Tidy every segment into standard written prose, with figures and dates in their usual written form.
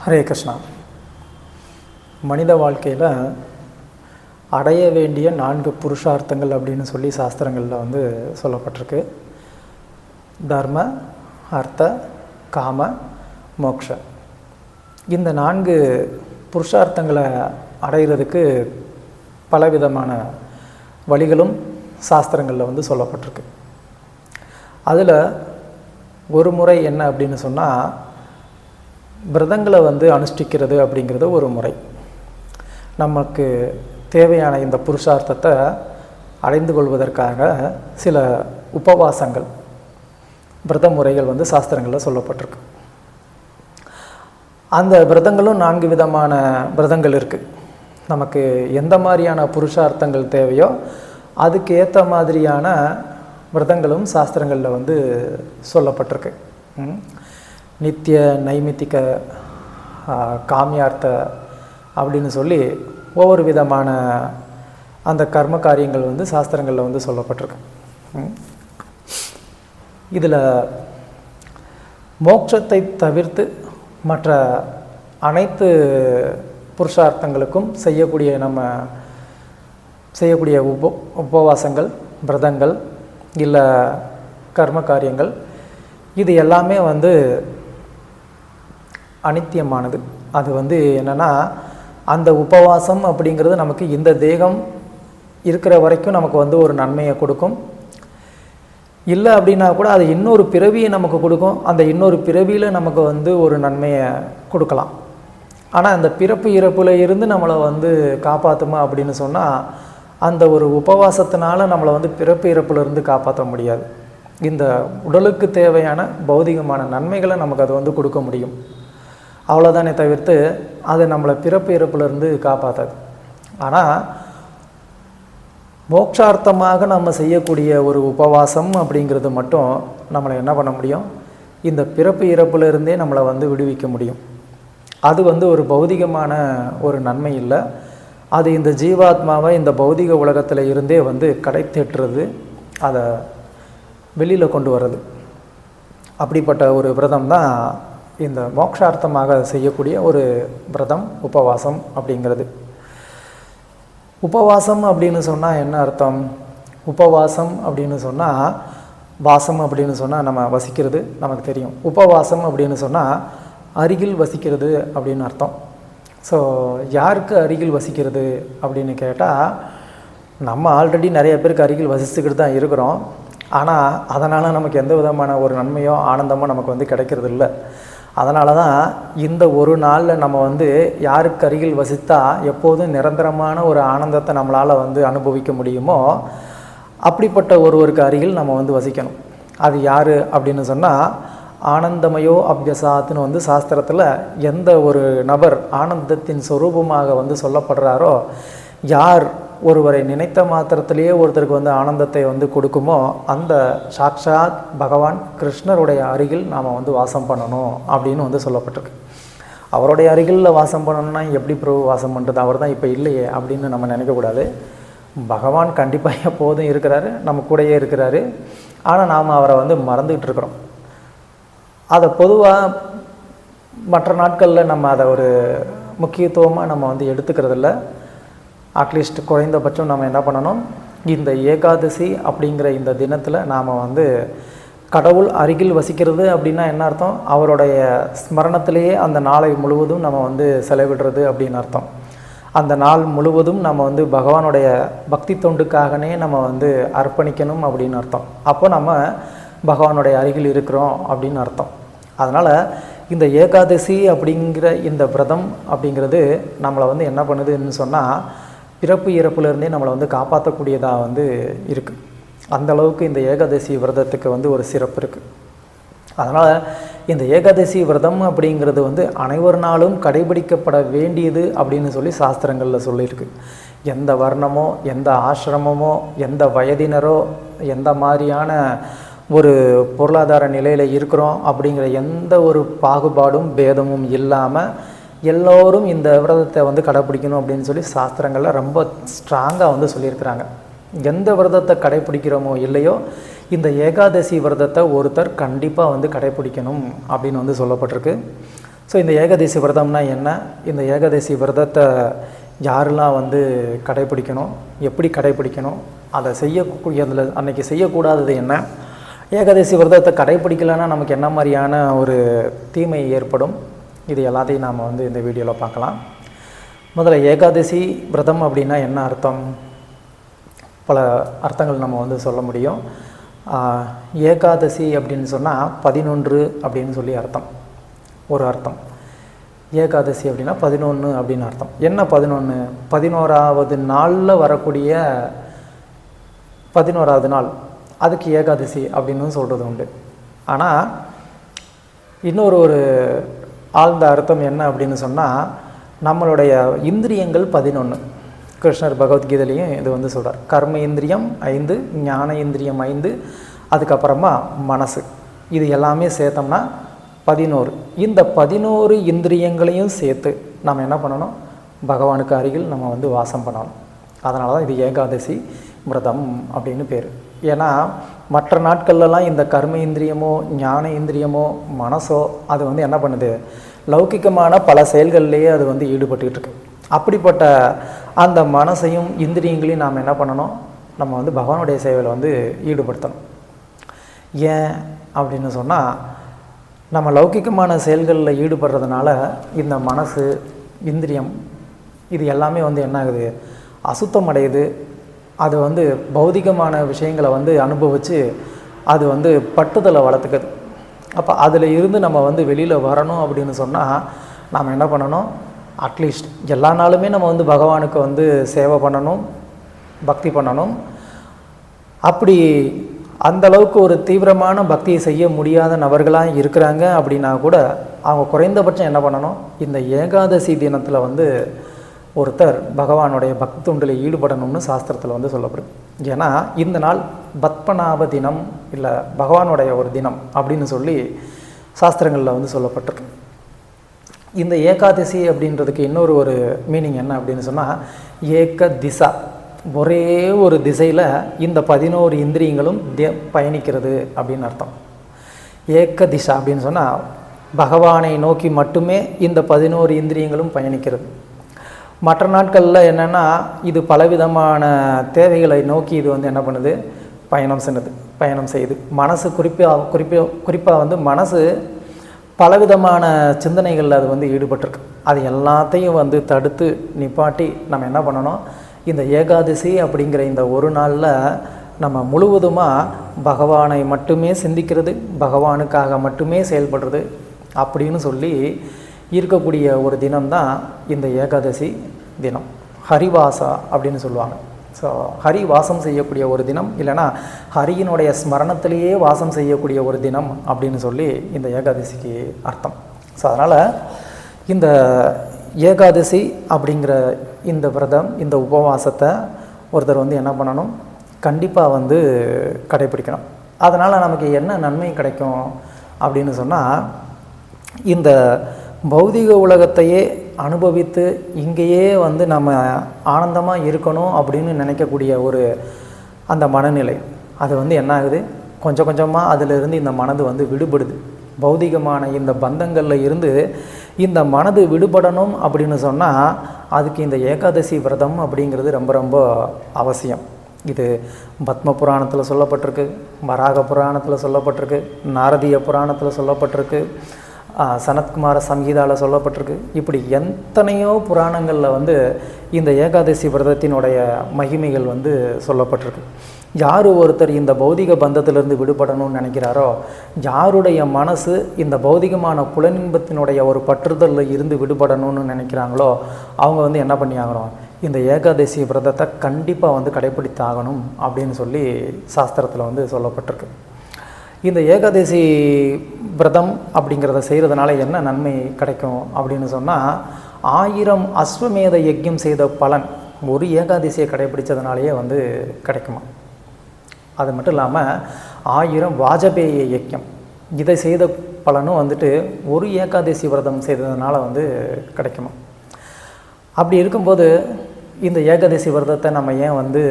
ஹரே கிருஷ்ணா. மனித வாழ்க்கையில் அடைய வேண்டிய 4 புருஷார்த்தங்கள் அப்படின்னு சொல்லி சாஸ்திரங்களில் சொல்லப்பட்டிருக்கு. தர்ம, அர்த்த, காம, மோக்ஷ. இந்த 4 புருஷார்த்தங்களை அடைகிறதுக்கு பலவிதமான வழிகளும் சாஸ்திரங்களில் சொல்லப்பட்டிருக்கு. அதில் ஒரு முறை என்ன அப்படின்னு சொன்னால், விரதங்களை அனுஷ்டிக்கிறது அப்படிங்கிறது ஒரு முறை. நமக்கு தேவையான இந்த புருஷார்த்தத்தை அடைந்து கொள்வதற்காக சில உபவாசங்கள், விரத முறைகள் சாஸ்திரங்களில் சொல்லப்பட்டிருக்கு. அந்த விரதங்களும் 4 விதமான விரதங்கள் இருக்குது. நமக்கு எந்த மாதிரியான புருஷார்த்தங்கள் தேவையோ அதுக்கு ஏற்ற மாதிரியான விரதங்களும் சாஸ்திரங்களில் சொல்லப்பட்டிருக்கு. நித்திய, நைமித்திக, காமியார்த்த அப்படின்னு சொல்லி ஒவ்வொரு விதமான அந்த கர்ம காரியங்கள் சாஸ்திரங்களில் சொல்லப்பட்டிருக்கு. இதில் மோட்சத்தை தவிர்த்து மற்ற அனைத்து புருஷார்த்தங்களுக்கும் செய்யக்கூடிய உபவாசங்கள், விரதங்கள் இல்லை கர்ம காரியங்கள், இது எல்லாமே அனித்தியமானது. அது என்னென்னா, அந்த உபவாசம் அப்படிங்கிறது நமக்கு இந்த தேகம் இருக்கிற வரைக்கும் நமக்கு ஒரு நன்மையை கொடுக்கும். இல்லை அப்படின்னா கூட அது இன்னொரு பிறவியை நமக்கு கொடுக்கும். அந்த இன்னொரு பிறவியில் நமக்கு ஒரு நன்மையை கொடுக்கலாம். ஆனால் அந்த பிறப்பு இறப்பில் இருந்து நம்மளை காப்பாற்றுமா அப்படின்னு சொன்னால், அந்த ஒரு உபவாசத்தினால நம்மளை பிறப்பு இறப்பிலிருந்து காப்பாற்ற முடியாது. இந்த உடலுக்கு தேவையான பௌதிகமான நன்மைகளை நமக்கு அது கொடுக்க முடியும், அவ்வளோதானே தவிர்த்து அது நம்மளை பிறப்பு இறப்பிலிருந்து காப்பாற்றாது. ஆனால் மோட்சார்த்தமாக நம்ம செய்யக்கூடிய ஒரு உபவாசம் அப்படிங்கிறது மட்டும் நம்மளை என்ன பண்ண முடியும், இந்த பிறப்பு இறப்பிலிருந்தே நம்மளை விடுவிக்க முடியும். அது ஒரு பௌதிகமான ஒரு நன்மை இல்லை. அது இந்த ஜீவாத்மாவை இந்த பௌதிக உலகத்தில் இருந்தே கடை தேற்றுறது, அதை வெளியில் கொண்டு வர்றது. அப்படிப்பட்ட ஒரு விரதம் தான் இந்த மோட்சார்த்தமாக செய்யக்கூடிய ஒரு விரதம், உபவாசம் அப்படிங்கிறது. உபவாசம் அப்படின்னு சொன்னால் என்ன அர்த்தம்? உபவாசம் அப்படின்னு சொன்னால், வாசம் அப்படின்னு சொன்னால் நம்ம வசிக்கிறது நமக்கு தெரியும். உபவாசம் அப்படின்னு சொன்னால் அருகில் வசிக்கிறது அப்படின்னு அர்த்தம். ஸோ யாருக்கு அருகில் வசிக்கிறது அப்படின்னு கேட்டால், நம்ம ஆல்ரெடி நிறைய பேருக்கு அருகில் வசிச்சுக்கிட்டு தான் இருக்கிறோம். ஆனால் அதனால் நமக்கு எந்த விதமான ஒரு நன்மையோ ஆனந்தமோ நமக்கு கிடைக்கிறது இல்லை. அதனால தான் இந்த ஒரு நாளில் நம்ம யாருக்கு அருகில் வசித்தா எப்போதும் நிரந்தரமான ஒரு ஆனந்தத்தை நம்மளால் அனுபவிக்க முடியுமோ அப்படிப்பட்ட ஒருவருக்கு அருகில் நம்ம வசிக்கணும். அது யார் அப்படின்னு சொன்னால், ஆனந்தமயோ அபியசாத்துன்னு சாஸ்திரத்தில் எந்த ஒரு நபர் ஆனந்தத்தின் சொரூபமாக சொல்லப்படுறாரோ, யார் ஒருவரை நினைத்த மாத்திரத்திலேயே ஒருத்தருக்கு ஆனந்தத்தை கொடுக்குமோ, அந்த சாக்ஷாத் பகவான் கிருஷ்ணருடைய அருகில் நாம் வாசம் பண்ணணும் அப்படின்னு சொல்லப்பட்டிருக்கு. அவருடைய அருகில் வாசம் பண்ணணும்னா எப்படி பிரபு வாசம் பண்ணுறது, அவர் தான் இப்போ இல்லையே அப்படின்னு நம்ம நினைக்கக்கூடாது. பகவான் கண்டிப்பாக எப்போதும் இருக்கிறாரு, நம்ம கூடயே இருக்கிறாரு. ஆனால் நாம் அவரை மறந்துக்கிட்டு இருக்கிறோம். அதை பொதுவாக மற்ற நாட்களில் நம்ம அதை ஒரு முக்கியத்துவமாக நம்ம எடுத்துக்கிறதில்ல. அட்லீஸ்ட் குறைந்தபட்சம் நம்ம என்ன பண்ணணும், இந்த ஏகாதசி அப்படிங்கிற இந்த தினத்தில் நாம் கடவுள் அருகில் வசிக்கிறது அப்படின்னா என்ன அர்த்தம், அவருடைய ஸ்மரணத்திலேயே அந்த நாளை முழுவதும் நம்ம செலவிடுறது அப்படின்னு அர்த்தம். அந்த நாள் முழுவதும் நம்ம பகவானுடைய பக்தி தொண்டுக்காகனே நம்ம அர்ப்பணிக்கணும் அப்படின்னு அர்த்தம். அப்போ நம்ம பகவானுடைய அருகில் இருக்கிறோம் அப்படின்னு அர்த்தம். அதனால் இந்த ஏகாதசி அப்படிங்கிற இந்த விரதம் அப்படிங்கிறது நம்மளை என்ன பண்ணுதுன்னு சொன்னால், பிறப்பு இறப்புலேருந்தே நம்மளை காப்பாற்றக்கூடியதாக இருக்குது. அந்தளவுக்கு இந்த ஏகாதசி விரதத்துக்கு ஒரு சிறப்பு இருக்குது. அதனால் இந்த ஏகாதசி விரதம் அப்படிங்கிறது அனைவருனாலும் கடைபிடிக்கப்பட வேண்டியது அப்படின்னு சொல்லி சாஸ்திரங்களில் சொல்லியிருக்கு. எந்த வர்ணமோ, எந்த ஆசிரமமோ, எந்த வயதினரோ, எந்த மாதிரியான ஒரு பொருளாதார நிலையில் இருக்கிறோம் அப்படிங்கிற எந்த ஒரு பாகுபாடும் பேதமும் இல்லாமல் எல்லோரும் இந்த விரதத்தை கடைப்பிடிக்கணும் அப்படின்னு சொல்லி சாஸ்திரங்களில் ரொம்ப ஸ்ட்ராங்காக சொல்லியிருக்கிறாங்க. எந்த விரதத்தை கடைப்பிடிக்கிறோமோ இல்லையோ, இந்த ஏகாதசி விரதத்தை ஒருத்தர் கண்டிப்பாக கடைப்பிடிக்கணும் அப்படின்னு சொல்லப்பட்டிருக்கு. ஸோ இந்த ஏகாதசி விரதம்னா என்ன, இந்த ஏகாதசி விரதத்தை யாரெல்லாம் வந்து கடைப்பிடிக்கணும், எப்படி கடைப்பிடிக்கணும், அதை செய்யக்கூடிய அதில் அன்றைக்கி செய்யக்கூடாதது என்ன, ஏகாதசி விரதத்தை கடைப்பிடிக்கலைன்னா நமக்கு என்ன மாதிரியான ஒரு தீமை ஏற்படும், இது எல்லாத்தையும் நாம் வந்து இந்த வீடியோவில் பார்க்கலாம். முதல்ல ஏகாதசி விரதம் அப்படின்னா என்ன அர்த்தம்? பல அர்த்தங்கள் நம்ம வந்து சொல்ல முடியும். ஏகாதசி அப்படின்னு சொன்னால் 11 அப்படின்னு சொல்லி அர்த்தம், ஒரு அர்த்தம். ஏகாதசி அப்படின்னா 11 அப்படின்னு அர்த்தம். என்ன 11? 11வது நாளில் வரக்கூடிய 11வது நாள், அதுக்கு ஏகாதசி அப்படின்னு சொல்கிறது உண்டு. ஆனால் இன்னொரு ஆழ்ந்த அர்த்தம் என்ன அப்படின்னு சொன்னால், நம்மளுடைய இந்திரியங்கள் 11. கிருஷ்ணர் பகவத்கீதையிலையும் இது வந்து சொல்கிறார். கர்ம இந்திரியம் 5, ஞான இந்திரியம் 5, அதுக்கப்புறமா மனசு, இது எல்லாமே சேர்த்தோம்னா 11. இந்த 11 இந்திரியங்களையும் சேர்த்து நம்ம என்ன பண்ணணும், பகவானுக்கு அருகில் நம்ம வந்து வாசம் பண்ணணும். அதனால தான் இது ஏகாதசி விரதம் அப்படின்னு பேர். ஏன்னா மற்ற நாட்கள்லாம் இந்த கர்ம இந்திரியமோ ஞான இந்திரியமோ மனசோ அது வந்து என்ன பண்ணுது, லௌகிகமான பல செயல்கள்லேயே அது வந்து ஈடுபட்டுக்கிட்டு இருக்கு. அப்படிப்பட்ட அந்த மனசையும் இந்திரியங்களையும் நாம் என்ன பண்ணணும், நம்ம வந்து பகவானுடைய சேவையில் வந்து ஈடுபடுத்தணும். ஏன் அப்படின்னு சொன்னால், நம்ம லௌகிகமான செயல்களில் ஈடுபடுறதுனால இந்த மனசு இந்திரியம் இது எல்லாமே வந்து என்ன ஆகுது, அசுத்தம் அடையுது. அது வந்து பௌதிகமான விஷயங்களை வந்து அனுபவித்து அது வந்து பட்டுதலை வளர்த்துக்குது. அப்போ அதில் இருந்து நம்ம வந்து வெளியில் வரணும் அப்படின்னு சொன்னால் நாம் என்ன பண்ணணும், அட்லீஸ்ட் எல்லா நாளுமே நம்ம வந்து பகவானுக்கு வந்து சேவை பண்ணணும், பக்தி பண்ணணும். அப்படி அந்தளவுக்கு ஒரு தீவிரமான பக்தியை செய்ய முடியாத நபர்களாக இருக்கிறாங்க அப்படின்னா கூட அவங்க குறைந்தபட்சம் என்ன பண்ணணும், இந்த ஏகாதசி தினத்தில் வந்து ஒருத்தர் பகவானுடைய பக்தி தொண்டில் ஈடுபடணும்னு சாஸ்திரத்தில் வந்து சொல்லப்படுது. ஏன்னா இந்த நாள் பத்மநாப தினம் இல்லை பகவானுடைய ஒரு தினம் அப்படின்னு சொல்லி சாஸ்திரங்களில் வந்து சொல்லப்பட்டிருக்கு. இந்த ஏகாதசி அப்படின்றதுக்கு இன்னொரு மீனிங் என்ன அப்படின்னு சொன்னால், ஏக திசா, ஒரே ஒரு திசையில் இந்த 11 இந்திரியங்களும் பயணிக்கிறது அப்படின்னு அர்த்தம். ஏக திசா அப்படின்னு சொன்னால் பகவானை நோக்கி மட்டுமே இந்த 11 இந்திரியங்களும் பயணிக்கிறது. மற்ற நாட்களில் என்னென்னா இது பலவிதமான தேவைகளை நோக்கி இது வந்து என்ன பண்ணுது, பயணம் செய்யுது. மனசு குறிப்பாக வந்து மனசு பலவிதமான சிந்தனைகளில் அது வந்து ஈடுபட்டிருக்கு. அது எல்லாத்தையும் வந்து தடுத்து நிப்பாட்டி நம்ம என்ன பண்ணணும், இந்த ஏகாதசி அப்படிங்கிற இந்த ஒரு நாளில் நம்ம முழுவதுமாக பகவானை மட்டுமே சிந்திக்கிறது, பகவானுக்காக மட்டுமே செயல்படுறது அப்படின்னு சொல்லி இருக்கக்கூடிய ஒரு தினம்தான் இந்த ஏகாதசி தினம். ஹரிவாசா அப்படின்னு சொல்லுவாங்க. ஸோ ஹரி வாசம் செய்யக்கூடிய ஒரு தினம், இல்லைனா ஹரியினுடைய ஸ்மரணத்திலேயே வாசம் செய்யக்கூடிய ஒரு தினம் அப்படின்னு சொல்லி இந்த ஏகாதசிக்கு அர்த்தம். ஸோ அதனால் இந்த ஏகாதசி அப்படிங்கிற இந்த விரதம், இந்த உபவாசத்தை ஒருத்தர் வந்து என்ன பண்ணணும், கண்டிப்பாக வந்து கடைப்பிடிக்கணும். அதனால் நமக்கு என்ன நன்மை கிடைக்கும் அப்படின்னு சொன்னால், இந்த பௌதிக உலகத்தையே அனுபவித்து இங்கேயே வந்து நம்ம ஆனந்தமாக இருக்கணும் அப்படின்னு நினைக்கக்கூடிய அந்த மனநிலை அது வந்து என்ன ஆகுது, கொஞ்சம் கொஞ்சமாக அதிலிருந்து இந்த மனது வந்து விடுபடுது. பௌதிகமான இந்த பந்தங்களில் இருந்து இந்த மனது விடுபடணும் அப்படின்னு சொன்னால் அதுக்கு இந்த ஏகாதசி விரதம் அப்படிங்கிறது ரொம்ப ரொம்ப அவசியம். இது பத்ம புராணத்தில் சொல்லப்பட்டிருக்கு, வராக புராணத்தில் சொல்லப்பட்டிருக்கு, நாரதிய புராணத்தில் சொல்லப்பட்டிருக்கு, சனத்குமார சங்கீதாவில் சொல்லப்பட்டிருக்கு. இப்படி எத்தனையோ புராணங்களில் வந்து இந்த ஏகாதசி விரதத்தினுடைய மகிமைகள் வந்து சொல்லப்பட்டிருக்கு. யார் ஒருத்தர் இந்த பௌதிக பந்தத்திலிருந்து விடுபடணும்னு நினைக்கிறாரோ, யாருடைய மனசு இந்த பௌதிகமான புலனின்பத்தினுடைய ஒரு பற்றுதலில் இருந்து விடுபடணும்னு நினைக்கிறாங்களோ அவங்க வந்து என்ன பண்ணி ஆகணும், இந்த ஏகாதசி விரதத்தை கண்டிப்பாக வந்து கடைப்பிடித்தாகணும் அப்படின்னு சொல்லி சாஸ்திரத்தில் வந்து சொல்லப்பட்டிருக்கு. இந்த ஏகாதசி விரதம் அப்படிங்கிறத செய்கிறதுனால என்ன நன்மை கிடைக்கும் அப்படின்னு சொன்னால், 1000 அஸ்வமேத யஜ்யம் செய்த பலன் ஒரு ஏகாதசியை கடைப்பிடிச்சதுனாலேயே வந்து கிடைக்குமா. அது மட்டும் இல்லாமல் 1000 வாஜபேய யஜ்யம் இதை செய்த பலனும் வந்துட்டு ஒரு ஏகாதசி விரதம் செய்ததுனால வந்து கிடைக்குமா. அப்படி இருக்கும்போது இந்த ஏகாதசி விரதத்தை நம்ம ஏன் வந்து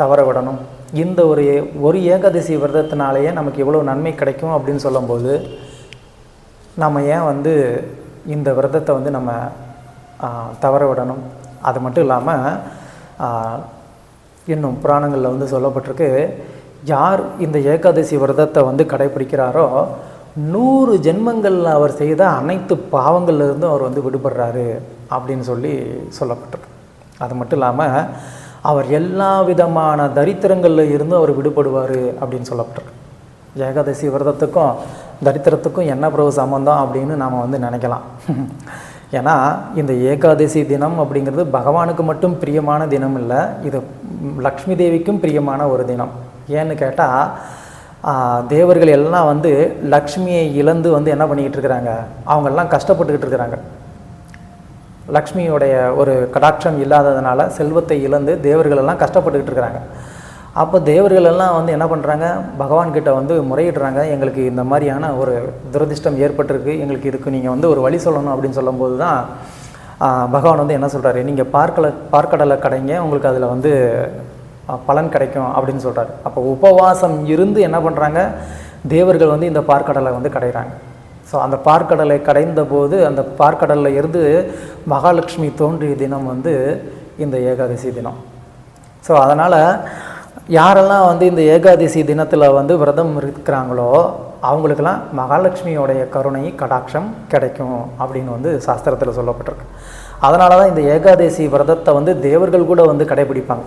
தவற விடணும்? இந்த ஒரு ஏகாதசி விரதத்தினாலேயே நமக்கு எவ்வளோ நன்மை கிடைக்கும் அப்படின்னு சொல்லும்போது, நம்ம ஏன் வந்து இந்த விரதத்தை வந்து நம்ம தவற விடணும்? அது மட்டும் இல்லாமல் இன்னும் புராணங்களில் வந்து சொல்லப்பட்டிருக்கு, யார் இந்த ஏகாதசி விரதத்தை வந்து கடைப்பிடிக்கிறாரோ 100 ஜென்மங்களில் அவர் செய்த அனைத்து பாவங்கள்லேருந்தும் அவர் வந்து விடுபடுறாரு அப்படின்னு சொல்லப்பட்டிருக்கு. அது மட்டும் இல்லாமல் அவர் எல்லா விதமான தரித்திரங்களில் இருந்து அவர் விடுபடுவார் அப்படின்னு சொல்லப்பட்டிருக்கு. ஏகாதசி விரதத்துக்கும் தரித்திரத்துக்கும் என்ன பிரபு சம்பந்தம் அப்படின்னு நாம் வந்து நினைக்கலாம். ஏன்னா இந்த ஏகாதசி தினம் அப்படிங்கிறது பகவானுக்கு மட்டும் பிரியமான தினம் இல்லை, இது லக்ஷ்மி தேவிக்கும் பிரியமான ஒரு தினம். ஏன்னு கேட்டால் தேவர்கள் எல்லாம் வந்து லக்ஷ்மியை இழந்து வந்து என்ன பண்ணிக்கிட்டு இருக்கிறாங்க, அவங்கெல்லாம் கஷ்டப்பட்டுக்கிட்டு இருக்கிறாங்க. லக்ஷ்மியோடைய ஒரு கடாட்சம் இல்லாததுனால செல்வத்தை இழந்து தேவர்கள் எல்லாம் கஷ்டப்பட்டுக்கிட்டு இருக்கிறாங்க. அப்போ தேவர்கள் எல்லாம் வந்து என்ன பண்ணுறாங்க, பகவான்கிட்ட வந்து முறையிடுறாங்க, எங்களுக்கு இந்த மாதிரியான ஒரு துரதிர்ஷ்டம் ஏற்பட்டிருக்கு, எங்களுக்கு இதுக்கு நீங்கள் வந்து ஒரு வழி சொல்லணும் அப்படின்னு சொல்லும்போது தான் பகவான் வந்து என்ன சொல்கிறாரு, நீங்கள் பார்க்கடலை கடைங்க, உங்களுக்கு அதில் வந்து பலன் கிடைக்கும் அப்படின்னு சொல்கிறாரு. அப்போ உபவாசம் இருந்து என்ன பண்ணுறாங்க, தேவர்கள் வந்து இந்த பார்க்கடலை வந்து கடைகிறாங்க. ஸோ அந்த பார்க்கடலை கடைந்த போது அந்த பார்க்கடலில் இருந்து மகாலட்சுமி தோன்றிய தினம் வந்து இந்த ஏகாதசி தினம். ஸோ அதனால் யாரெல்லாம் வந்து இந்த ஏகாதசி தினத்தில் வந்து விரதம் இருக்கிறாங்களோ அவங்களுக்கெல்லாம் மகாலட்சுமியோடைய கருணை கடாட்சம் கிடைக்கும் அப்படின்னு வந்து சாஸ்திரத்தில் சொல்லப்பட்டிருக்கு. அதனால தான் இந்த ஏகாதசி விரதத்தை வந்து தேவர்கள் கூட வந்து கடைபிடிப்பாங்க.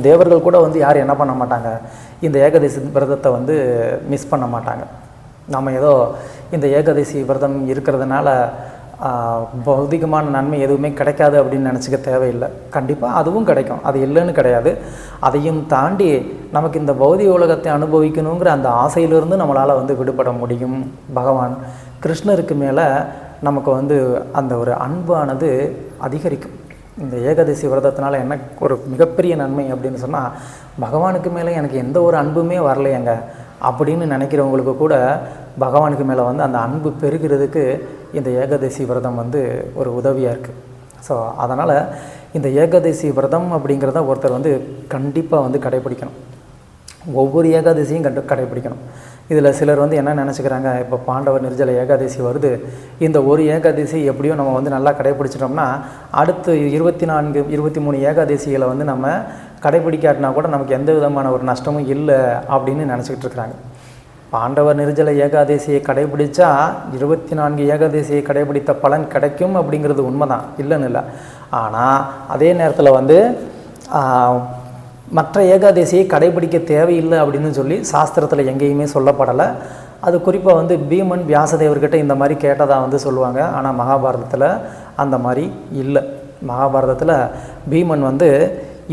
தேவர்கள் கூட வந்து யார் என்ன பண்ண மாட்டாங்க, இந்த ஏகாதசி விரதத்தை வந்து மிஸ் பண்ண மாட்டாங்க. நம்ம ஏதோ இந்த ஏகாதசி விரதம் இருக்கிறதுனால பௌதிகமான நன்மை எதுவுமே கிடைக்காது அப்படின்னு நினச்சிக்க தேவையில்லை. கண்டிப்பாக அதுவும் கிடைக்கும், அது இல்லைன்னு கிடையாது. அதையும் தாண்டி நமக்கு இந்த பௌதிக உலகத்தை அனுபவிக்கணுங்கிற அந்த ஆசையிலிருந்து நம்மளால் வந்து விடுபட முடியும். பகவான் கிருஷ்ணருக்கு மேலே நமக்கு வந்து அந்த ஒரு அன்பானது அதிகரிக்கும். இந்த ஏகாதசி விரதத்தினால என்ன ஒரு மிகப்பெரிய நன்மை அப்படின்னு சொன்னால், பகவானுக்கு மேலே எனக்கு எந்த ஒரு அன்புமே வரலையங்க அப்படின்னு நினைக்கிறவங்களுக்கு கூட பகவானுக்கு மேலே வந்து அந்த அன்பு பெருகிறதுக்கு இந்த ஏகாதசி விரதம் வந்து ஒரு உதவியாக இருக்குது. ஸோ அதனால் இந்த ஏகாதசி விரதம் அப்படிங்கிறத ஒருத்தர் வந்து கண்டிப்பாக வந்து கடைப்பிடிக்கணும். ஒவ்வொரு ஏகாதசியும் கடைப்பிடிக்கணும். இதில் சிலர் வந்து என்ன நினச்சிக்கிறாங்க, இப்போ பாண்டவர் நிர்ஜல ஏகாதசி வருது, இந்த ஒரு ஏகாதசி எப்படியும் நம்ம வந்து நல்லா கடைப்பிடிச்சிட்டோம்னா அடுத்து 24 23 ஏகாதசிகளை வந்து நம்ம கடைப்பிடிக்காட்டினா கூட நமக்கு எந்த விதமான ஒரு நஷ்டமும் இல்லை அப்படின்னு நினச்சிக்கிட்டு இருக்கிறாங்க. பாண்டவர் நிர்ஜல ஏகாதசியை கடைபிடிச்சா 24 ஏகாதசியை கடைபிடித்த பலன் கிடைக்கும் அப்படிங்கிறது உண்மைதான், இல்லைன்னு இல்லை. ஆனால் அதே நேரத்தில் வந்து மற்ற ஏகாதசியை கடைபிடிக்க தேவையில்லை அப்படின்னு சொல்லி சாஸ்திரத்தில் எங்கேயுமே சொல்லப்படலை. அது குறிப்பாக வந்து பீமன் வியாசதேவர்கிட்ட இந்த மாதிரி கேட்டதாக வந்து சொல்லுவாங்க. ஆனால் மகாபாரதத்தில் அந்த மாதிரி இல்லை. மகாபாரதத்தில் பீமன் வந்து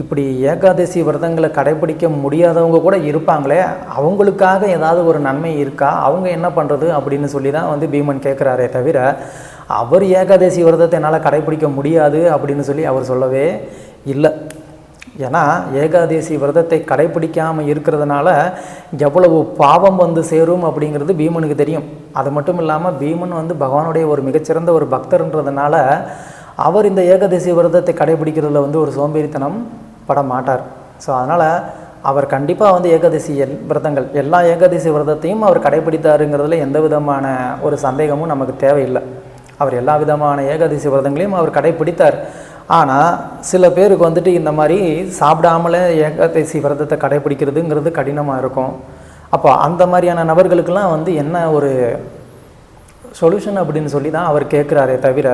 இப்படி ஏகாதசி விரதங்களை கடைபிடிக்க முடியாதவங்க கூட இருப்பாங்களே, அவங்களுக்காக ஏதாவது ஒரு நன்மை இருக்கா, அவங்க என்ன பண்ணுறது அப்படின்னு சொல்லி தான் வந்து பீமன் கேட்குறாரே தவிர அவர் ஏகாதசி விரதத்தை என்னால் கடைபிடிக்க முடியாது அப்படின்னு சொல்லி அவர் சொல்லவே இல்லை. ஏன்னா ஏகாதசி விரதத்தை கடைபிடிக்காமல் இருக்கிறதுனால எவ்வளவு பாவம் வந்து சேரும் அப்படிங்கிறது பீமனுக்கு தெரியும். அது மட்டும் இல்லாமல் பீமன் வந்து பகவானுடைய ஒரு மிகச்சிறந்த ஒரு பக்தர்ன்றதுனால அவர் இந்த ஏகாதசி விரதத்தை கடைபிடிக்கிறதுல வந்து ஒரு சோம்பேறித்தனம் பட மாட்டார். ஸோ அதனால் அவர் கண்டிப்பாக வந்து ஏகாதசி விரதங்கள் எல்லா ஏகாதசி விரதத்தையும் அவர் கடைபிடித்தாருங்கிறதுல எந்த விதமான ஒரு சந்தேகமும் நமக்கு தேவையில்லை. அவர் எல்லா விதமான ஏகாதசி விரதங்களையும் அவர் கடைபிடித்தார். ஆனால் சில பேருக்கு வந்துட்டு இந்த மாதிரி சாப்பிடாமலே ஏகாதசி விரதத்தை கடைபிடிக்கிறதுங்கிறது கடினமாக இருக்கும். அப்போ அந்த மாதிரியான நபர்களுக்கெல்லாம் வந்து என்ன ஒரு சொல்யூஷன் அப்படின்னு சொல்லி தான் அவர் கேட்குறாரே தவிர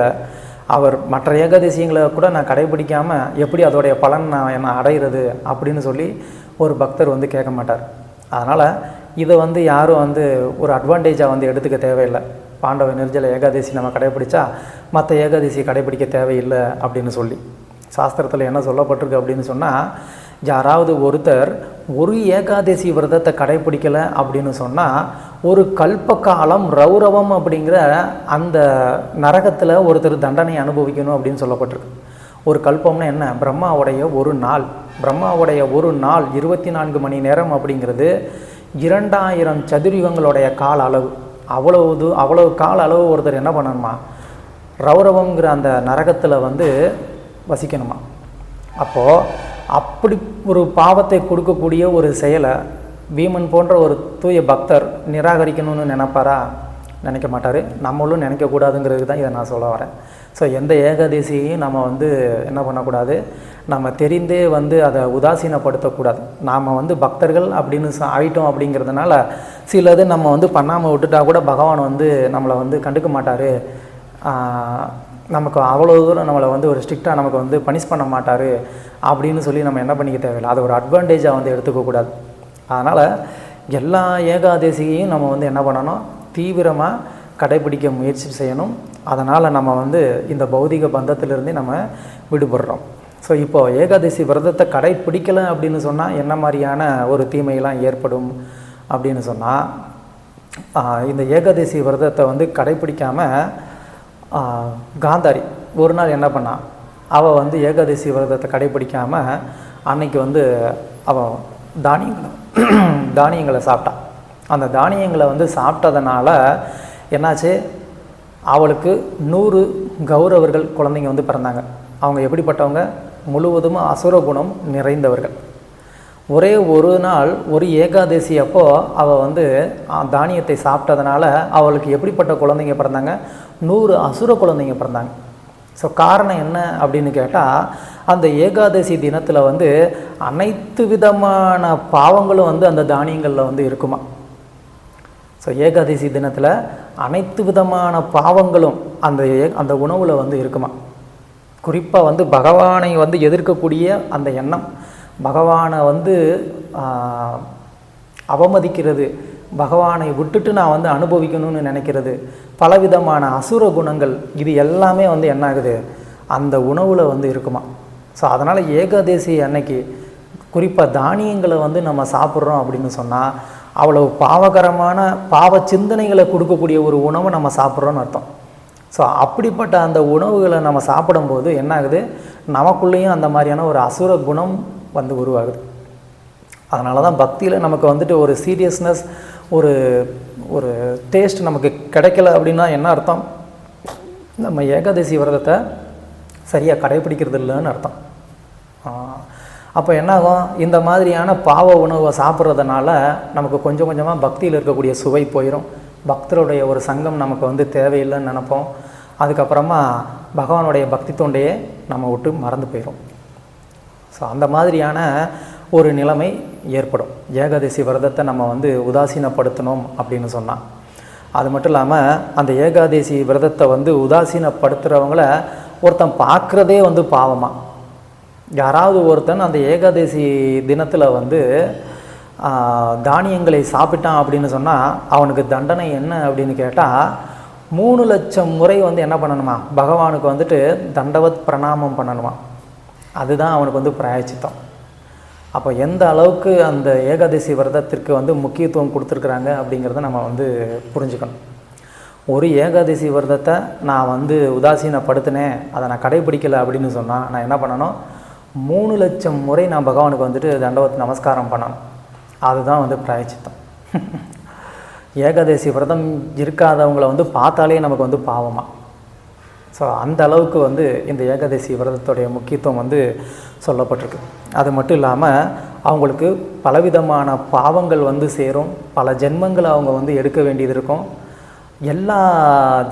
அவர் மற்ற ஏகாதசியங்களை கூட நான் கடைபிடிக்காமல் எப்படி அதோடைய பலன் நான் என்ன அடைகிறது அப்படின்னு சொல்லி ஒரு பக்தர் வந்து கேட்க மாட்டார். அதனால் இதை வந்து யாரும் வந்து ஒரு அட்வான்டேஜாக வந்து எடுத்துக்க தேவையில்லை. பாண்டவ நிர்ஜல ஏகாதசி நம்ம கடைபிடிச்சா மற்ற ஏகாதசி கடைபிடிக்க தேவையில்லை அப்படின்னு சொல்லி சாஸ்திரத்தில் என்ன சொல்லப்பட்டிருக்கு அப்படின்னு சொன்னால், யாராவது ஒருத்தர் ஒரு ஏகாதசி விரதத்தை கடைபிடிக்கலை அப்படின்னு சொன்னால் ஒரு கல்பகாலம் ரௌரவம் அப்படிங்கிற அந்த நரகத்தில் ஒருத்தர் தண்டனை அனுபவிக்கணும் அப்படின்னு சொல்லப்பட்டிருக்கு. ஒரு கல்பம்னா என்ன, பிரம்மாவுடைய ஒரு நாள். பிரம்மாவுடைய ஒரு நாள் 24 மணி நேரம் அப்படிங்கிறது 2000 சதுரயுகங்களுடைய கால அளவு. அவ்வளவு கால அளவு ஒருத்தர் என்ன பண்ணணுமா, ரௌரவங்கிற அந்த நரகத்தில் வந்து வசிக்கணுமா. அப்போது அப்படி ஒரு பாவத்தை கொடுக்கக்கூடிய ஒரு செயலை பீமன் போன்ற ஒரு தூய பக்தர் நிராகரிக்கணும்னு நினைப்பாரா? நினைக்க மாட்டார், நம்மளும் நினைக்கக்கூடாதுங்கிறது தான் இதை நான் சொல்ல வரேன். ஸோ எந்த ஏகாதசியையும் நம்ம வந்து என்ன பண்ணக்கூடாது, நம்ம தெரிந்தே வந்து அதை உதாசீனப்படுத்தக்கூடாது. நாம் வந்து பக்தர்கள் அப்படின்னு ஆயிட்டோம் அப்படிங்கிறதுனால சிலது நம்ம வந்து பண்ணாமல் விட்டுட்டா கூட பகவான் வந்து நம்மளை வந்து கண்டுக்க மாட்டார், நமக்கு அவ்வளோ தூரம் நம்மளை வந்து ஒரு ஸ்ட்ரிக்டாக நமக்கு வந்து பனிஷ் பண்ண மாட்டார் அப்படின்னு சொல்லி நம்ம என்ன பண்ணிக்க தேவையில்லை. அதை ஒரு அட்வான்டேஜாக வந்து எடுத்துக்கக்கூடாது. அதனால் எல்லா ஏகாதசியையும் நம்ம வந்து என்ன பண்ணணும், தீவிரமாக கடைபிடிக்க முயற்சி செய்யணும். அதனால் நம்ம வந்து இந்த பௌதிக பந்தத்திலிருந்தே நம்ம விடுபடுறோம். ஸோ இப்போது ஏகாதசி விரதத்தை கடைப்பிடிக்கலை அப்படின்னு சொன்னால் என்ன மாதிரியான ஒரு தீமையெல்லாம் ஏற்படும் அப்படின்னு சொன்னால், இந்த ஏகாதசி விரதத்தை வந்து கடைப்பிடிக்காமல் காந்தாரி ஒரு நாள் என்ன பண்ணான், அவள் வந்து ஏகாதசி விரதத்தை கடைப்பிடிக்காமல் அன்னைக்கு வந்து அவள் தானியங்களை சாப்பிட்டான். அந்த தானியங்களை வந்து சாப்பிட்டதுனால என்னாச்சு, அவளுக்கு 100 கௌரவர்கள் குழந்தைங்க வந்து பிறந்தாங்க. அவங்க எப்படிப்பட்டவங்க, முழுவதும் அசுர குணம் நிறைந்தவர்கள். ஒரே ஒரு நாள் ஒரு ஏகாதசி அப்போது அவள் வந்து தானியத்தை சாப்பிட்டதுனால அவளுக்கு எப்படிப்பட்ட குழந்தைங்க பிறந்தாங்க, 100 அசுர குழந்தைங்க பிறந்தாங்க. ஸோ காரணம் என்ன அப்படின்னு கேட்டால், அந்த ஏகாதசி தினத்தில் வந்து அனைத்து விதமான பாவங்களும் வந்து அந்த தானியங்களில் வந்து இருக்குமா. ஸோ ஏகாதசி தினத்தில் அனைத்து விதமான பாவங்களும் அந்த உணவில் வந்து இருக்குமா. குறிப்பாக வந்து பகவானை வந்து எதிர்க்கக்கூடிய அந்த எண்ணம், பகவானை வந்து அவமதிக்கிறது, பகவானை விட்டுட்டு நான் வந்து அனுபவிக்கணும்னு நினைக்கிறது, பலவிதமான அசுர குணங்கள், இது எல்லாமே வந்து என்ன ஆகுது, அந்த உணவில் வந்து இருக்குமா. ஸோ அதனால் ஏகாதசி அன்னைக்கு குறிப்பாக தானியங்களை வந்து நம்ம சாப்பிட்றோம் அப்படின்னு சொன்னால் அவ்வளவு பாவகரமான பாவ சிந்தனைகளை கொடுக்கக்கூடிய ஒரு உணவை நம்ம சாப்பிட்றோன்னு அர்த்தம். ஸோ அப்படிப்பட்ட அந்த உணவுகளை நம்ம சாப்பிடும்போது என்ன ஆகுது, நமக்குள்ளேயும் அந்த மாதிரியான ஒரு அசுர குணம் வந்து உருவாகுது. அதனால தான் பக்தியில் நமக்கு வந்துட்டு ஒரு சீரியஸ்னஸ், ஒரு ஒரு டேஸ்ட் நமக்கு கிடைக்கல அப்படின்னா என்ன அர்த்தம், நம்ம ஏகாதசி விரதத்தை சரியாக கடைப்பிடிக்கிறது இல்லைன்னு அர்த்தம். அப்போ என்னாகும், இந்த மாதிரியான பாவ உணவை சாப்பிட்றதுனால நமக்கு கொஞ்சம் கொஞ்சமாக பக்தியில் இருக்கக்கூடிய சுவை போயிடும். பக்தருடைய ஒரு சங்கம் நமக்கு வந்து தேவையில்லைன்னு நினைப்போம். அதுக்கப்புறமா பகவானுடைய பக்தி தொண்டையே நம்ம விட்டு மறந்து போயிடும். ஸோ அந்த மாதிரியான ஒரு நிலைமை ஏற்படும் ஏகாதசி விரதத்தை நம்ம வந்து உதாசீனப்படுத்தணும் அப்படின்னு சொன்னால். அது மட்டும் இல்லாமல் அந்த ஏகாதசி விரதத்தை வந்து உதாசீனப்படுத்துகிறவங்கள ஒருத்தன் பார்க்குறதே வந்து பாவமாக. யாராவது ஒருத்தன் அந்த ஏகாதசி தினத்தில் வந்து தானியங்களை சாப்பிட்டான் அப்படின்னு சொன்னால் அவனுக்கு தண்டனை என்ன அப்படின்னு கேட்டால் 3 லட்சம் முறை வந்து என்ன பண்ணணுமா, பகவானுக்கு வந்துட்டு தண்டவத் பிரணாமம் பண்ணணுமா. அதுதான் அவனுக்கு வந்து பிராயச்சித்தம். அப்போ எந்த அளவுக்கு அந்த ஏகாதசி விரதத்திற்கு வந்து முக்கியத்துவம் கொடுத்துருக்குறாங்க அப்படிங்கிறத நம்ம வந்து புரிஞ்சுக்கணும். ஒரு ஏகாதசி விரதத்தை நான் வந்து உதாசீனப்படுத்தினேன், அதை நான் கடைபிடிக்கலை அப்படின்னு சொன்னால் நான் என்ன பண்ணணும், 3 லட்சம் முறை நான் பகவானுக்கு வந்துட்டு தண்டவத் நமஸ்காரம் பண்ணணும். அதுதான் வந்து பிராயச்சித்தம். ஏகாதசி விரதம் இருக்காதவங்களை வந்து பார்த்தாலே நமக்கு வந்து பாவமாக. ஸோ அந்த அளவுக்கு வந்து இந்த ஏகாதசி விரதத்துடைய முக்கியத்துவம் வந்து சொல்லப்பட்டிருக்கு. அது மட்டும் இல்லாமல் அவங்களுக்கு பலவிதமான பாவங்கள் வந்து சேரும், பல ஜென்மங்களை அவங்க வந்து எடுக்க வேண்டியது இருக்கும். எல்லா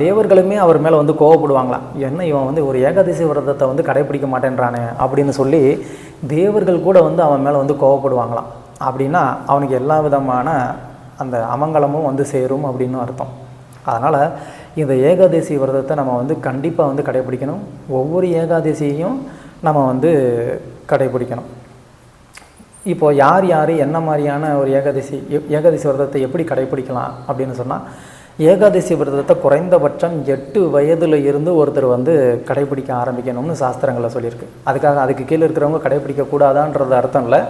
தேவர்களுமே அவர் மேலே வந்து கோவப்படுவாங்களாம், என்ன இவன் வந்து ஒரு ஏகாதசி விரதத்தை வந்து கடைப்பிடிக்க மாட்டேன்றானே அப்படின்னு சொல்லி தேவர்கள் கூட வந்து அவன் மேலே வந்து கோவப்படுவாங்களாம். அப்படின்னா அவனுக்கு எல்லா விதமான அந்த அமங்கலமும் வந்து சேரும் அப்படின்னு அர்த்தம். அதனால் இந்த ஏகாதசி விரதத்தை நம்ம வந்து கண்டிப்பாக வந்து கடைப்பிடிக்கணும். ஒவ்வொரு ஏகாதசியையும் நம்ம வந்து கடைப்பிடிக்கணும். இப்போது யார் யார் என்ன மாதிரியான ஒரு ஏகாதசி விரதத்தை எப்படி கடைப்பிடிக்கலாம் அப்படின்னு சொன்னால், ஏகாதசி விரதத்தை குறைந்தபட்சம் 8 வயதில் இருந்து ஒருத்தர் வந்து கடைப்பிடிக்க ஆரம்பிக்கணும்னு சாஸ்திரங்களில் சொல்லியிருக்கு. அதுக்கு கீழே இருக்கிறவங்க கடைப்பிடிக்கக்கூடாதான்றது அர்த்தம் இல்லை,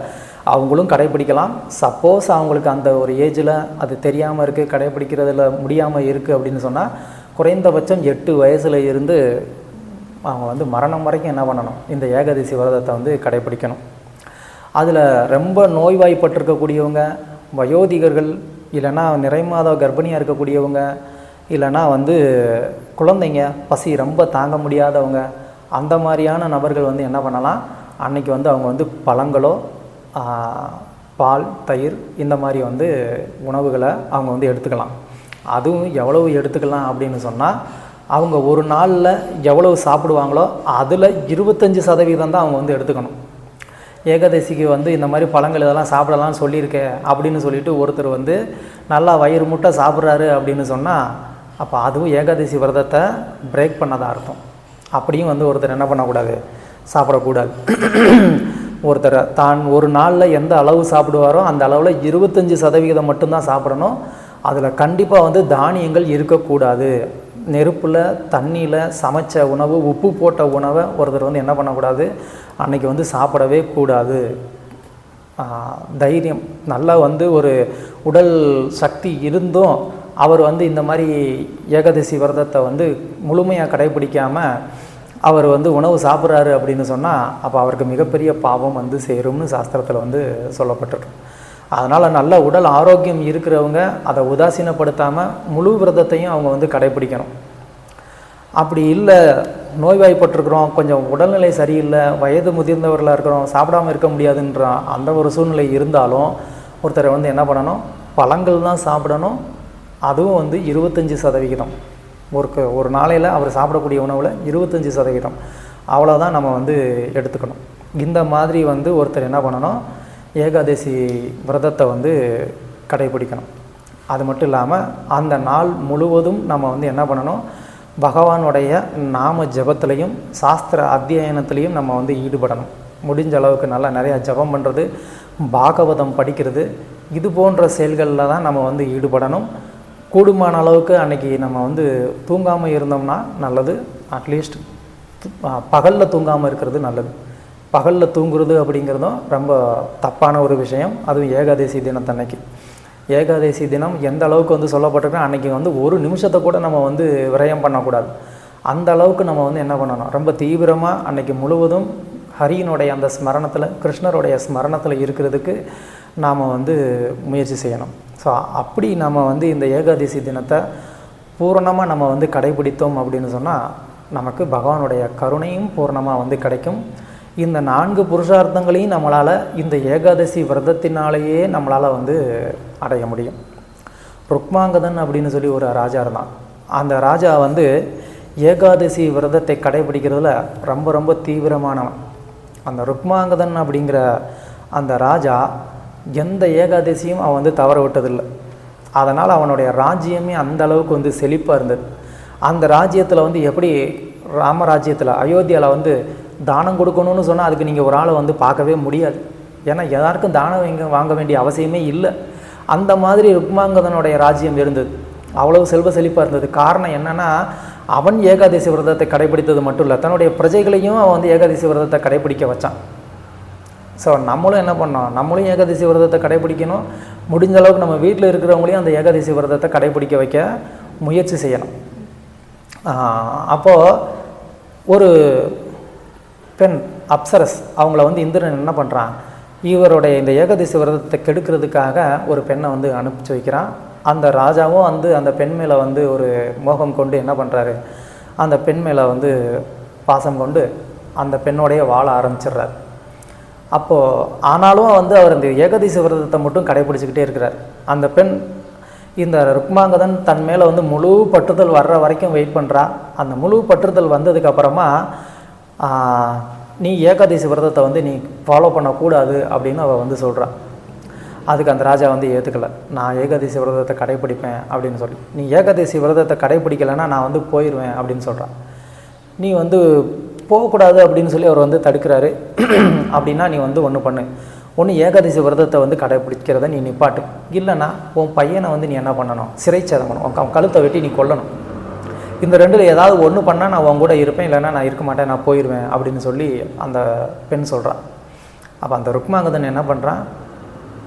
அவங்களும் கடைப்பிடிக்கலாம். சப்போஸ் அவங்களுக்கு அந்த ஒரு ஏஜில் அது தெரியாமல் இருக்குது, கடைப்பிடிக்கிறதுல முடியாமல் இருக்குது அப்படின்னு சொன்னால் குறைந்தபட்சம் 8 வயசில் இருந்து அவங்க வந்து மரணம் வரைக்கும் என்ன பண்ணணும், இந்த ஏகாதசி விரதத்தை வந்து கடைப்பிடிக்கணும். அதில் ரொம்ப நோய்வாய்ப்பட்டிருக்கக்கூடியவங்க, வயோதிகர்கள், இல்லைன்னா நிறைமாத கர்ப்பிணியாக இருக்கக்கூடியவங்க, இல்லைன்னா வந்து குழந்தைங்க, பசி ரொம்ப தாங்க முடியாதவங்க, அந்த மாதிரியான நபர்கள் வந்து என்ன பண்ணலாம், அன்றைக்கி வந்து அவங்க வந்து பழங்களோ பால், தயிர் இந்த மாதிரி வந்து உணவுகளை அவங்க வந்து எடுத்துக்கலாம். அதுவும் எவ்வளவு எடுத்துக்கலாம் அப்படின்னு சொன்னால், அவங்க ஒரு நாளில் எவ்வளவு சாப்பிடுவாங்களோ அதில் 25% தான் அவங்க வந்து எடுத்துக்கணும். ஏகாதசிக்கு வந்து இந்த மாதிரி பழங்கள் இதெல்லாம் சாப்பிடலாம்னு சொல்லியிருக்கேன் அப்படின்னு சொல்லிட்டு ஒருத்தர் வந்து நல்லா வயிறு முட்டை சாப்பிட்றாரு அப்படின்னு சொன்னால், அப்போ அதுவும் ஏகாதசி விரதத்தை பிரேக் பண்ணதாக அர்த்தம். அப்படியும் வந்து ஒருத்தர் என்ன பண்ணக்கூடாது, சாப்பிடக்கூடாது. ஒருத்தர் தான் ஒரு நாளில் எந்த அளவு சாப்பிடுவாரோ அந்த அளவில் 25% மட்டும்தான் சாப்பிடணும். அதில் கண்டிப்பாக வந்து தானியங்கள் இருக்கக்கூடாது. நெருப்பில் தண்ணியில் சமைச்ச உணவு, உப்பு போட்ட உணவை ஒருத்தர் வந்து என்ன பண்ணக்கூடாது, அன்றைக்கி வந்து சாப்பிடவே கூடாது. தைரியம் நல்லா வந்து ஒரு உடல் சக்தி இருந்தும் அவர் வந்து இந்த மாதிரி ஏகாதசி விரதத்தை வந்து முழுமையாக கடைபிடிக்காமல் அவர் வந்து உணவு சாப்பிட்றாரு அப்படின்னு சொன்னால், அப்போ அவருக்கு மிகப்பெரிய பாவம் வந்து சேரும்னு சாஸ்திரத்தில் வந்து சொல்லப்பட்டிருக்கு. அதனால் நல்ல உடல் ஆரோக்கியம் இருக்கிறவங்க அதை உதாசீனப்படுத்தாமல் முழு விரதத்தையும் அவங்க வந்து கடைபிடிக்கணும். அப்படி இல்லை, நோய்வாய்ப்பட்டிருக்கிறோம், கொஞ்சம் உடல்நிலை சரியில்லை, வயது முதிர்ந்தவர்களாக இருக்கிறோம், சாப்பிடாமல் இருக்க முடியாதுன்ற அந்த ஒரு சூழ்நிலை இருந்தாலும் ஒருத்தரை வந்து என்ன பண்ணணும், பழங்கள் தான் சாப்பிடணும். அதுவும் வந்து 25%. ஒரு நாளையில் அவர் சாப்பிடக்கூடிய உணவில் 25% அவ்வளோதான் நம்ம வந்து எடுத்துக்கணும். இந்த மாதிரி வந்து ஒருத்தர் என்ன பண்ணணும், ஏகாதசி விரதத்தை வந்து கடைபிடிக்கணும். அது மட்டும் இல்லாமல் அந்த நாள் முழுவதும் நம்ம வந்து என்ன பண்ணணும், பகவானுடைய நாம ஜபத்திலையும் சாஸ்திர அத்தியனத்திலையும் நம்ம வந்து ஈடுபடணும். முடிஞ்ச அளவுக்கு நல்லா நிறையா ஜபம் பண்ணுறது, பாகவதம் படிக்கிறது, இது போன்ற செயல்களில் தான் நம்ம வந்து ஈடுபடணும். கூடுமான அளவுக்கு அன்றைக்கி நம்ம வந்து தூங்காமல் இருந்தோம்னா நல்லது. அட்லீஸ்ட் பகலில் தூங்காமல் இருக்கிறது நல்லது. பகலில் தூங்குறது அப்படிங்கிறதும் ரொம்ப தப்பான ஒரு விஷயம். அதுவும் ஏகாதசி தினத்தன்னைக்கு. ஏகாதசி தினம் எந்த அளவுக்கு வந்து சொல்லப்பட்டிருக்கோ அன்றைக்கி வந்து ஒரு நிமிஷத்தை கூட நம்ம வந்து விரயம் பண்ணக்கூடாது. அந்த அளவுக்கு நம்ம வந்து என்ன பண்ணணும், ரொம்ப தீவிரமாக அன்றைக்கி முழுவதும் ஹரியினுடைய அந்த ஸ்மரணத்தில், கிருஷ்ணருடைய ஸ்மரணத்தில் இருக்கிறதுக்கு நாம் வந்து முயற்சி செய்யணும். ஸோ அப்படி நம்ம வந்து இந்த ஏகாதசி தினத்தை பூரணமாக நம்ம வந்து கடைபிடித்தோம் அப்படின்னு சொன்னால் நமக்கு பகவானுடைய கருணையும் பூரணமாக வந்து கிடைக்கும். இந்த 4 புருஷார்த்தங்களையும் நம்மளால் இந்த ஏகாதசி விரதத்தினாலேயே நம்மளால் வந்து அடைய முடியும். ருக்மாங்கதன் அப்படின்னு சொல்லி ஒரு ராஜா இருந்தான். அந்த ராஜா வந்து ஏகாதசி விரதத்தை கடைபிடிக்கிறதுல ரொம்ப ரொம்ப தீவிரமானவன். அந்த ருக்மாங்கதன் அப்படிங்கிற அந்த ராஜா எந்த ஏகாதசியும் அவன் வந்து தவற விட்டதில்லை. அதனால் அவனுடைய ராஜ்யமே அந்த அளவுக்கு வந்து செழிப்பாக இருந்தது. அந்த ராஜ்யத்தில் வந்து எப்படி ராமராஜ்யத்தில் அயோத்தியாவில் வந்து தானம் கொடுக்கணும்னு சொன்னால் அதுக்கு நீங்கள் ஒரு ஆளை வந்து பார்க்கவே முடியாது. ஏன்னா எல்லாருக்கும் தானம் வாங்க வேண்டிய அவசியமே இல்லை. அந்த மாதிரி ருக்மாங்கதனுடைய ராஜ்யம் இருந்தது. அவ்வளவு செல்வ செழிப்பாக இருந்தது. காரணம் என்னென்னா, அவன் ஏகாதசி விரதத்தை கடைபிடித்தது மட்டும் இல்லை, தன்னுடைய பிரஜைகளையும் அவன் வந்து ஏகாதசி விரதத்தை கடைபிடிக்க வச்சான். ஸோ நம்மளும் என்ன பண்ணோம், நம்மளும் ஏகாதசி விரதத்தை கடைபிடிக்கணும். முடிஞ்ச அளவுக்கு நம்ம வீட்டில் இருக்கிறவங்களையும் அந்த ஏகாதசி விரதத்தை கடைபிடிக்க வைக்க முயற்சி செய்யணும். அப்போது ஒரு பெண் அப்சரஸ் அவங்கள வந்து இந்திரன் என்ன பண்ணுறான், இவருடைய இந்த ஏகாதசி விரதத்தை கெடுக்கிறதுக்காக ஒரு பெண்ணை வந்து அனுப்பிச்சி வைக்கிறான். அந்த ராஜாவும் வந்து அந்த பெண் மேலே வந்து ஒரு மோகம் கொண்டு என்ன பண்ணுறாரு, அந்த பெண் மேலே வந்து பாசம் கொண்டு அந்த பெண்ணோடைய வாழ ஆரம்பிச்சிடுறார். அப்போது ஆனாலும் வந்து அவர் இந்த ஏகாதசி விரதத்தை மட்டும் கடைபிடிச்சிக்கிட்டே இருக்கிறார். அந்த பெண் இந்த ருக்மாங்கதன் தன் மேலே வந்து முழு பற்றுதல் வர்ற வரைக்கும் வெயிட் பண்ணுறா. அந்த முழு பற்றுதல் வந்ததுக்கப்புறமா நீ ஏகாதசி விரதத்தை வந்து நீ ஃபாலோ பண்ணக்கூடாது அப்படின்னு அவள் வந்து சொல்கிறான். அதுக்கு அந்த ராஜா வந்து ஏற்றுக்கலை. நான் ஏகாதசி விரதத்தை கடைப்பிடிப்பேன் அப்படின்னு சொல்லி, நீ ஏகாதசி விரதத்தை கடைப்பிடிக்கலைன்னா நான் வந்து போயிடுவேன் அப்படின்னு சொல்கிறான். நீ வந்து போகக்கூடாது அப்படின்னு சொல்லி அவர் வந்து தடுக்கிறாரு. அப்படின்னா நீ வந்து ஒன்று பண்ணு, ஒன்று ஏகாதசி விரதத்தை வந்து கடைப்பிடிக்கிறத நீ நிப்பாட்டு, இல்லைன்னா உன் பையனை வந்து நீ என்ன பண்ணணும், சிறைச்சேதம் பண்ணணும், உன் கழுத்தை வெட்டி நீ கொல்லணும். இந்த ரெண்டில் ஏதாவது ஒன்று பண்ணால் நான் உன் கூட இருப்பேன், இல்லைன்னா நான் இருக்க மாட்டேன், நான் போயிடுவேன் அப்படின்னு சொல்லி அந்த பெண் சொல்கிறான். அப்போ அந்த ருக்மாங்கதன் என்ன பண்ணுறான்,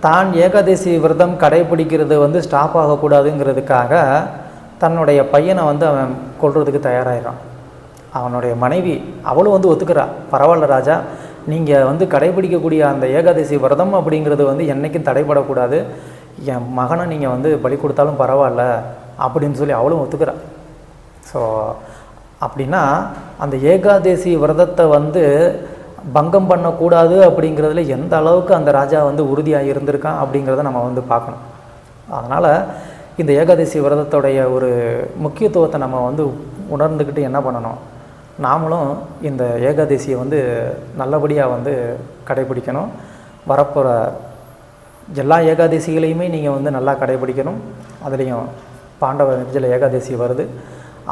தான் ஏகாதசி விரதம் கடைப்பிடிக்கிறது வந்து ஸ்டாப் ஆகக்கூடாதுங்கிறதுக்காக தன்னுடைய பையனை வந்து அவன் கொல்றதுக்கு தயாராகிறான். அவனுடைய மனைவி அவளும் வந்து ஒத்துக்கிறா, பரவாயில்ல ராஜா, நீங்கள் வந்து கடைபிடிக்கக்கூடிய அந்த ஏகாதசி விரதம் அப்படிங்கிறது வந்து என்றைக்கும் தடைப்படக்கூடாது, என் மகனை நீங்கள் வந்து பலி கொடுத்தாலும் பரவாயில்ல அப்படின்னு சொல்லி அவளும் ஒத்துக்கிறா. ஸோ அப்படின்னா அந்த ஏகாதசி விரதத்தை வந்து பங்கம் பண்ணக்கூடாது அப்படிங்கிறதுல எந்த அளவுக்கு அந்த ராஜா வந்து உறுதியாக இருந்திருக்கான் அப்படிங்கிறத நம்ம வந்து பார்க்கணும். அதனால் இந்த ஏகாதசி விரதத்துடைய ஒரு முக்கியத்துவத்தை நம்ம வந்து உணர்ந்துக்கிட்டு என்ன பண்ணணும், நாமளும் இந்த ஏகாதசியை வந்து நல்லபடியாக வந்து கடைபிடிக்கணும். வரப்போகிற எல்லா ஏகாதசிகளையுமே நீங்கள் வந்து நல்லா கடைபிடிக்கணும். அதுலேயும் பாண்டவ நெஞ்சில் ஏகாதசி வருது,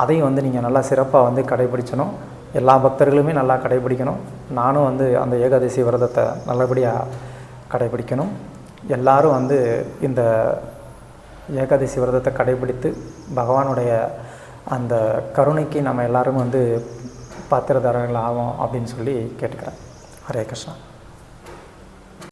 அதையும் வந்து நீங்கள் நல்லா சிறப்பாக வந்து கடைபிடிக்கணும். எல்லா பக்தர்களுமே நல்லா கடைபிடிக்கணும். நானும் வந்து அந்த ஏகாதசி விரதத்தை நல்லபடியாக கடைபிடிக்கணும். எல்லாரும் வந்து இந்த ஏகாதசி விரதத்தை கடைபிடித்து பகவானுடைய அந்த கருணைக்கு நம்ம எல்லோரும் வந்து பாத்திரதாரர்கள் ஆகும் அப்படின்னு சொல்லி கேட்டுக்கிறேன். ஹரே கிருஷ்ணா.